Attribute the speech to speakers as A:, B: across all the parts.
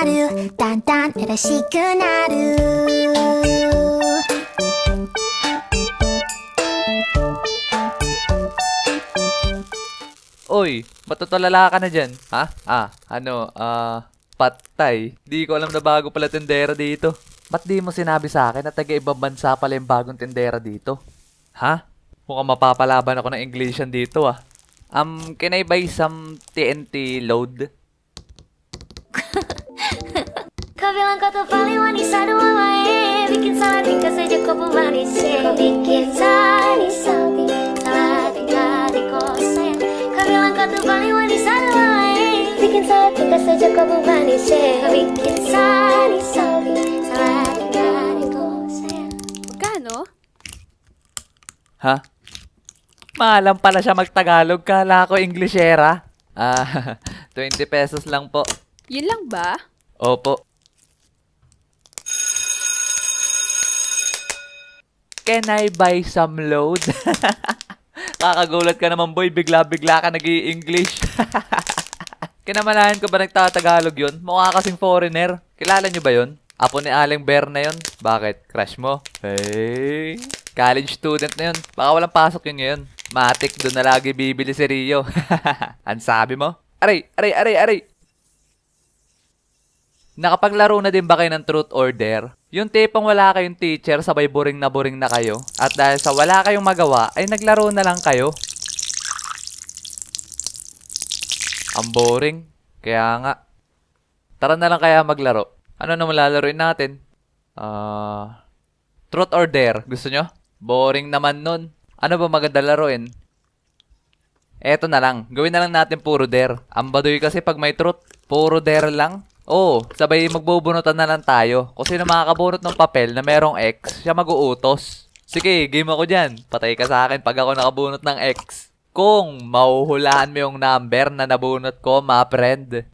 A: なるだんだん嬉しくなる
B: Oy, ba't tutulala ka na dyan? Ha? Patay. Di ko alam na bago pala tindera dito. Ba't di mo sinabi sa akin na taga-ibang bansa pala yung bagong tindera dito? Ha? Mukhang mapapalaban ako ng Englishan dito ah. Can I buy some TNT load?
A: Kau bilang kau tuh paling wanita dua wae bikin salah tingkah saja kau pemanis kau bikin salah tingkah di kau sayang kau bilang kau tuh paling wanita dua wae bikin salah tingkah saja kau pemanis kau bikin salah tingkah di kau sayang.
C: Magkano?
B: Ha? Maalam pala siya magtagalog. Kala ko Englishera. 20 pesos lang po.
C: Yun lang ba?
B: Opo. Can I buy some load? Kakagulat ka naman boy, bigla-bigla ka nag-i-English. Kinamalahan ko ba nagtatagalog yun? Mukha kasing foreigner. Kilala nyo ba yun? Apo ni Aling Bear na yun. Bakit? Crush mo? Hey, college student na yun. Baka walang pasok yun ngayon. Matik, doon na lagi bibili si Rio. Ang sabi mo? Aray! Nakapaglaro na din ba kayo ng truth or dare? Yung tipong wala kayong teacher, sabay boring na kayo. At dahil sa wala kayong magawa, ay naglaro na lang kayo. Ang boring. Kaya nga. Tara na lang kaya maglaro. Ano naman lalaroin natin? Truth or dare. Gusto nyo? Boring naman nun. Ano ba maganda laruin? Eto na lang. Gawin na lang natin puro dare. Ang baduy kasi pag may truth, puro dare lang. Oo, sabay magbubunutan na lang tayo. Kung sino makakabunot ng papel na merong X, siya mag-uutos. Sige, game ako dyan. Patay ka sa akin pag ako nakabunot ng X. Kung mahuhulaan mo yung number na nabunot ko, ma friend.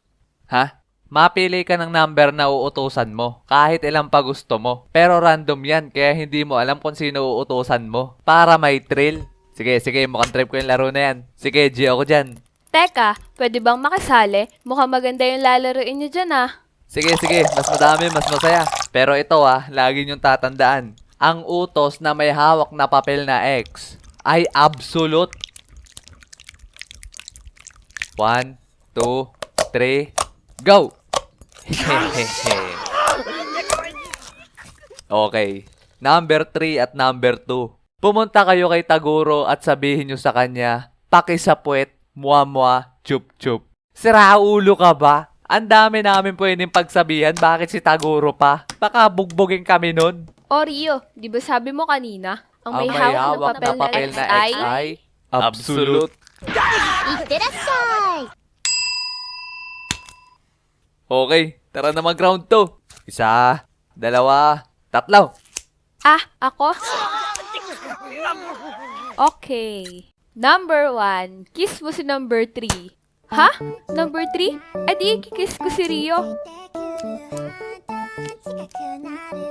B: Ha? Mapili ka ng number na uutusan mo, kahit ilang pa gusto mo. Pero random yan, kaya hindi mo alam kung sino uutusan mo. Para may thrill. Sige, mukhang trip ko yung laro na yan. Sige, G ako dyan.
C: Teka, pwede bang makisali? Mukhang maganda yung lalaroin nyo dyan ah.
B: Sige, mas madami, mas masaya. Pero ito lagi niyong tatandaan. Ang utos na may hawak na papel na X ay absolute. 1, 2, 3, go! Okay. Number 3 at number 2. Pumunta kayo kay Taguro at sabihin nyo sa kanya, pakisapwet, muwa, chup. Sira ulo ka ba? Ang dami namin pwedeng pagsabihan, bakit si Taguro pa? Baka bugbugin kami nun.
C: O Rio, di ba sabi mo kanina, ang may
B: Ang
C: hawak na papel na X ay...
B: absolute.
A: Itterasay!
B: Okay, tara na mag-round 2. 1, 2, 3.
C: Ah, ako? Okay. Number 1, kiss mo si number 3. Ha? Number 3? Di kikiss ko si Rio.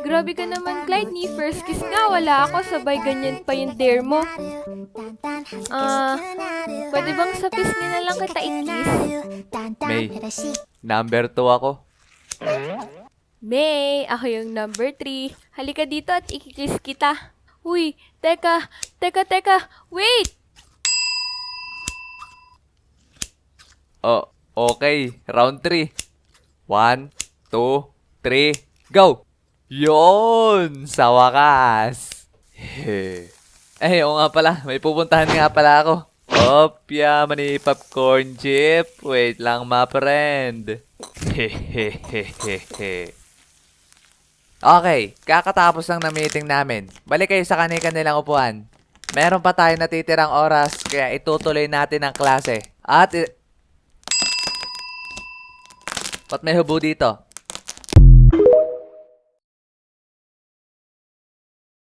C: Grabe ka naman, Clyde. Ni first kiss nga, wala ako. Sabay ganyan pa yung dare mo. Pwede bang sa kiss niya na lang kita i-kiss?
B: May, number 2 ako.
C: May, ako yung number 3. Halika dito at ikikiss kita. Uy, teka. Wait!
B: Oh, okay. Round 3. 1, 2, 3, go! Yon! Sa wakas! Oo nga pala. May pupuntahan nga pala ako. Opya, mani popcorn chip. Wait lang, ma friend. Okay, kakatapos lang ng meeting namin. Balik kayo sa kanilang upuan. Meron pa tayo natitirang oras, kaya itutuloy natin ang klase. At... Ba't may hubo dito?